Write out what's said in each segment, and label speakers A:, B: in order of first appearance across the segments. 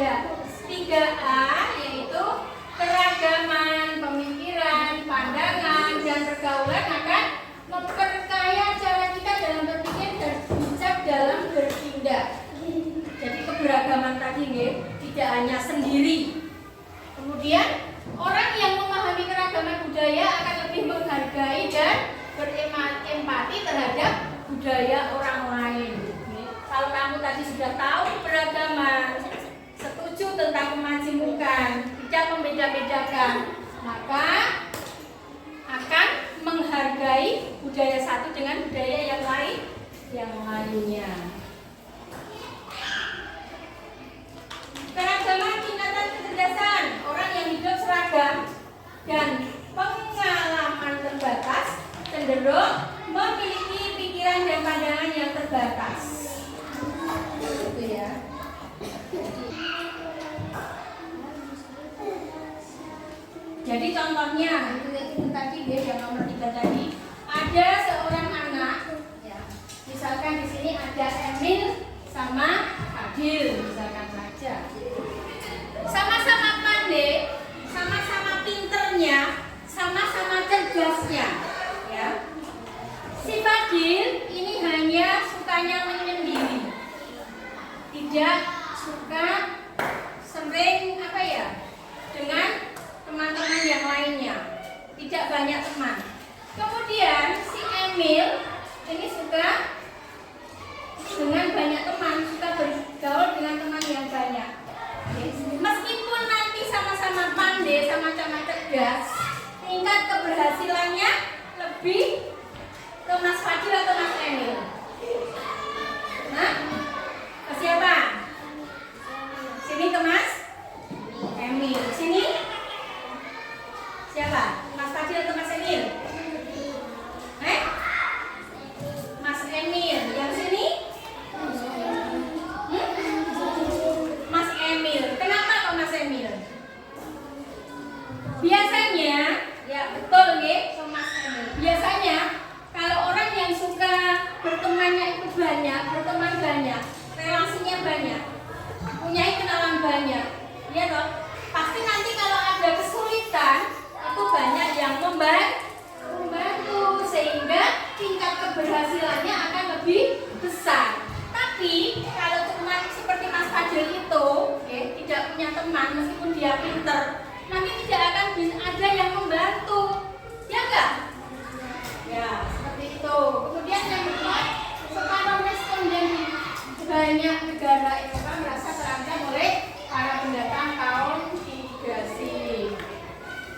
A: ada 3A, yaitu keragaman pemikiran, pandangan, dan pergaulan akan memperkaya cara kita dalam berpikir dan bijak dalam bertindak. Jadi keberagaman tadi tidak hanya sendiri. Kemudian orang yang memahami keragaman budaya akan lebih menghargai dan berempati terhadap budaya orang lain. Kalau kamu tadi sudah tahu keberagaman, setuju tentang kemajemukan, tidak membeda-bedakan, maka akan menghargai budaya satu dengan budaya yang lainnya. Keragaman tingkatan kecerdasan orang yang hidup seragam dan pengalaman terbatas cenderung memiliki pikiran dan pandangan yang terbatas. Gitu ya. Jadi contohnya itu tadi yang nomor 3 tadi, ada seorang anak, ya, misalkan di sini ada Emil sama Fadil, misalkan saja, sama-sama pandai, sama-sama pinternya, sama-sama cerdasnya, ya. Si Fadil ini hanya sukanya menyendiri, tidak suka sering dengan teman-teman yang lainnya, tidak banyak teman. Kemudian si Emil ini suka dengan banyak teman, suka bergaul dengan teman yang banyak. Meskipun nanti sama-sama pandai, sama-sama cerdas, tingkat keberhasilannya lebih ke Mas Fadil atau Mas Emil? Nah, ke siapa? Sini ke Mas Emil. Sini siapa? Mas Fadil atau Mas Emil? Mas Emil. Yang sini? Mas Emil. Kenapa kok Mas Emil? Biasanya, ya betul Mas Emil. Biasanya kalau orang yang suka bertemannya itu berteman banyak, relasinya banyak, punya kenalan banyak, ya toh, pasti nanti kalau ada kesulitan itu banyak yang membantu sehingga tingkat keberhasilannya akan lebih besar. Tapi kalau teman seperti Mas Fadil itu tidak punya teman, meskipun dia pinter, nanti tidak akan ada yang membantu, ya enggak? Ya, seperti itu. Kemudian yang kedua, sekarang responden di banyak negara Eropa merasa terancam oleh para pendatang kaum imigrasi.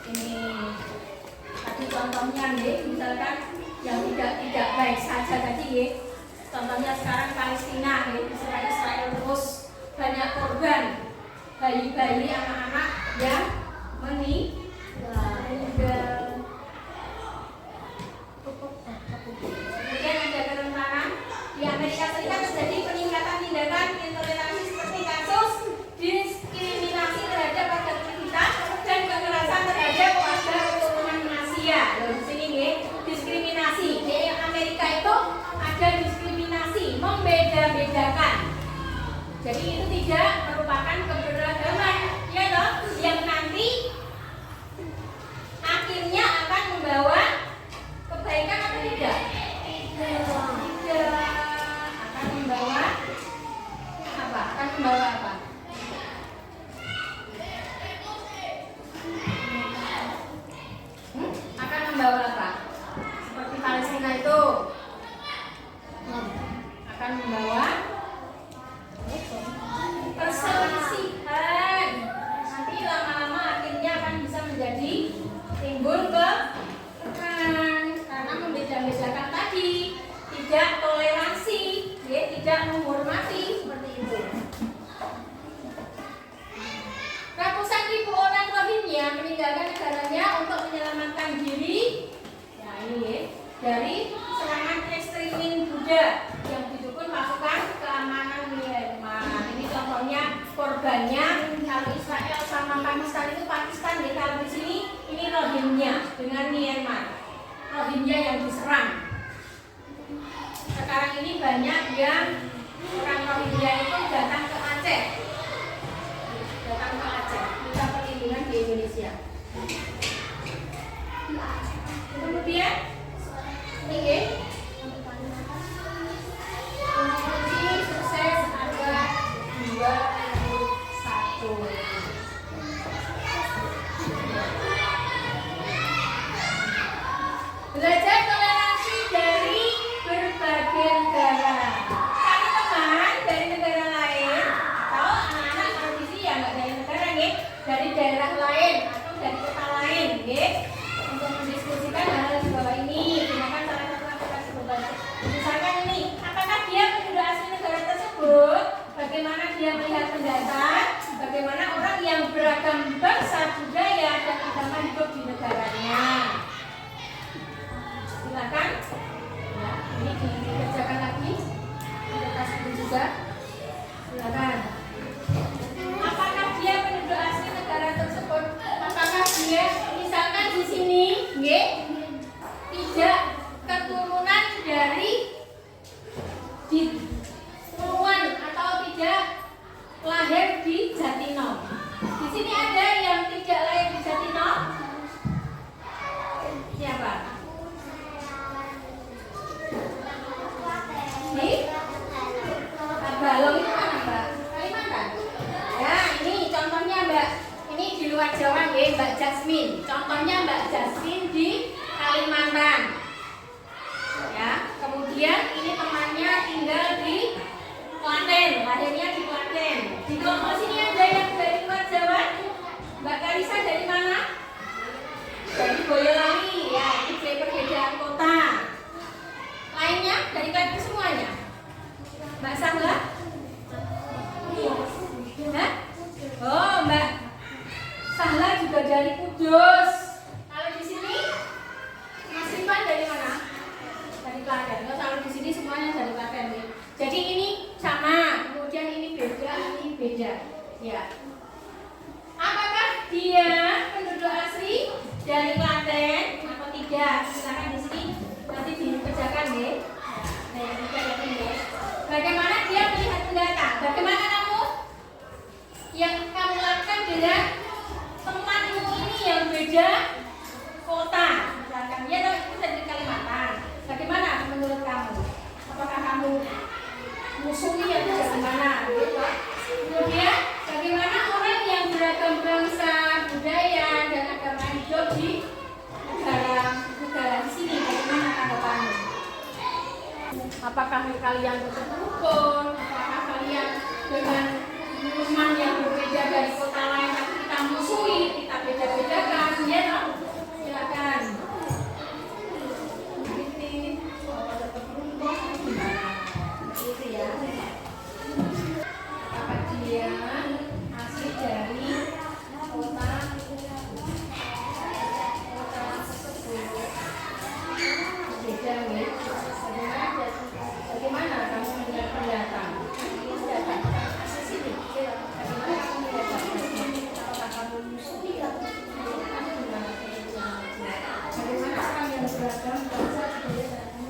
A: Ini tadi contohnya misalkan yang tidak baik saja tadi contohnya sekarang Palestina Israel terus banyak korban, bayi-bayi, anak-anak yang meninggal. Kemudian ada kerentanan di Amerika Serikat terjadi peningkatan tindakan intoleransi seperti kasus diskriminasi terhadap warga minoritas dan kekerasan terhadap warga keturunan Asia. Di sini diskriminasi. Di Amerika itu ada diskriminasi, membeda-bedakan. Jadi itu tidak merupakan keberagaman, ya toh, yang nanti akhirnya akan membawa kebaikan atau tidak? Tidak. Akan membawa apa? Akan membawa apa? Akan membawa apa? Seperti Palestina itu akan membawa perselisihan. Nanti lama-lama akhirnya akan bisa menjadi timbul ketegangan karena membeda-bedakan tadi, tidak toleransi, tidak menghormati, seperti itu. Ratusan ribu orang Rohingya meninggalkan negaranya untuk menyelamatkan diri, ya ini dari serangan ekstremis Buddha yang didukung pasukan keamanan Myanmar. Ini contohnya korbannya. Kalau Israel sama Pakistan itu Pakistan, kalau di sini ini Rohingya dengan Myanmar. Rohingya yang diserang. Sekarang ini banyak yang orang Rohingya itu datang ke Aceh. dia melihat pendatang, bagaimana orang yang beragam bangsa, budaya, dan agama hidup di negaranya. Silakan. Ya, ini dikerjakan lagi. Ada tas itu juga. Silakan. Apakah dia penduduk asli negara tersebut? Apakah dia, misalkan di sini, tidak keturunan dari di Puluhan atau tidak lahir di Jatinong? Di sini ada yang tidak lahir di Jatinong? Siapa? Di Balong itu mana, Mbak? Kalimantan. Ya, ini contohnya, Mbak. Ini di luar Jawa, ya, Mbak Jasmine. Contohnya Mbak Jasmine di Kalimantan. Ya, kemudian ini temannya tinggal di Klaten, lahirnya di Klaten. Di kelompok sini ada yang dari luar Jawa. Mbak Karisa dari mana? Dari Boyolali, ya, ini perbedaan kota. Lainnya dari Klaten semuanya. Mbak Sangga? Hah? Oh, Mbak Sangga juga dari Kudus. Kalau di sini Mas Rifan dari mana? Dari Klaten. Kalau di sini semuanya dari Klaten, ya. Jadi ini sama, kemudian ini beda, ini beda. Ya. Apakah dia penduduk asli dari Klaten atau tidak? Silakan di sini nanti dikerjakan, ya. Nah, yang dikerjakan, ya. Bagaimana dia melihat pendatang? Bagaimana kamu? Yang kamu lakukan dengan temanmu ini yang beda kota, misalkan dia itu dari Kalimantan. Bagaimana menurut kamu? Apakah kamu musuhi yang bagaimana? Kemudian bagaimana orang yang beragam bangsa, budaya, dan agama hidup di negara di sini? Bagaimana tanggapanmu? Apakah kalian tetap rukun? Apakah kalian dengan teman yang berbeda dari kota lain tapi kita musuhi, kita beda-bedakan? Ya, silakan. Itu ya. Apakah dia asli dari kota tersebut? Beda, ya. Bagaimana kamu melihat pendatang? Pendatang asli sini. Bagaimana kamu melihat pendatang? Apakah kamu musuhi atau bagaimana? Bagaimana orang yang beragam bangsa budaya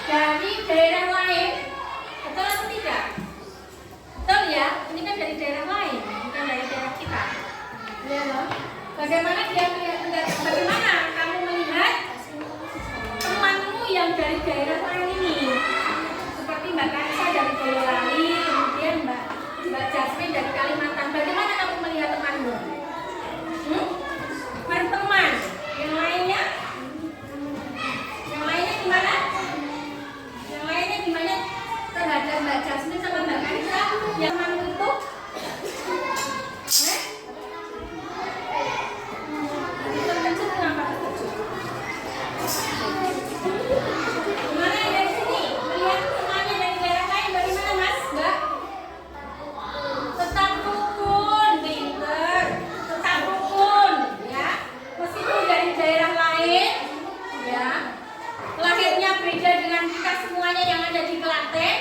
A: dari daerah lain, betul atau tidak? Betul ya, ini kan dari daerah lain, bukan dari daerah kita. Ya loh. Bagaimana dia melihat pendatang? Bagaimana kamu melihat temanmu yang dari daerah lain ini? Seperti Mbak Karisa dari Boyolali, kemudian Mbak Jasmine dari Kalimantan. Bagaimana kamu melihat temanmu? Berteman. Yang lainnya? Yang lainnya gimana? Yang lainnya gimana terhadap Mbak Jasmine sama Mbak Karisa? Yang temanmu itu? Gimana yang dari sini? Melihat temannya dari daerah lain bagaimana, Mas? Mbak? Tetap rukun, pinter. Tetap rukun, ya. Meskipun dari daerah lain, ya, lahirnya beda dengan kita semuanya yang ada di Klaten,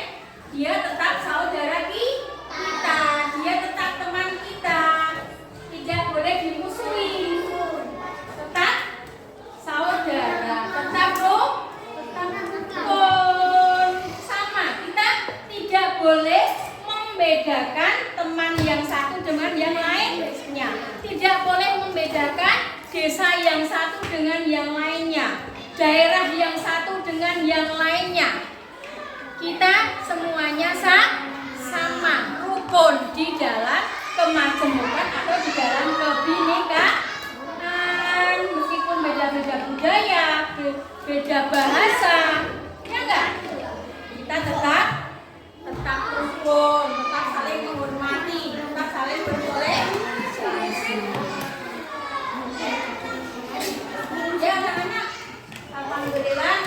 A: dia tetap saudara kita, dia tetap teman kita, tidak boleh dimusuhi, tetap saudara. tidak boleh membedakan desa yang satu dengan yang lainnya, daerah yang satu dengan yang lainnya. Kita semuanya sama, rukun di dalam kemajemukan atau di dalam kebinekaan. Meskipun beda-beda budaya, beda bahasa, ya enggak? Kita tetap rukun, tetap saling menghormati, tetap saling bertoleransi. Ya anak-anak, alhamdulillah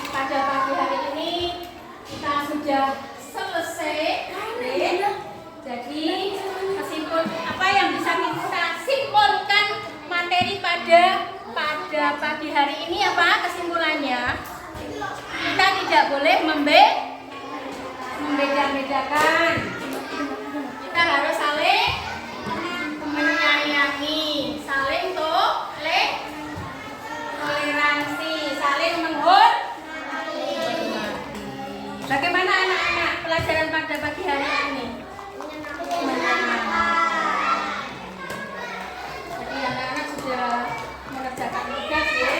A: pada pagi hari ini kita sudah selesai. Jadi apa yang bisa kita simpulkan materi pada pagi hari ini apa kesimpulannya? Kita tidak boleh membeda-bedakan. Kita harus saling menyayangi, saling toleransi, saling menghormati. Bagaimana anak-anak pelajaran pada pagi hari ini? Jadi anak-anak sudah mengerjakan tugas ya.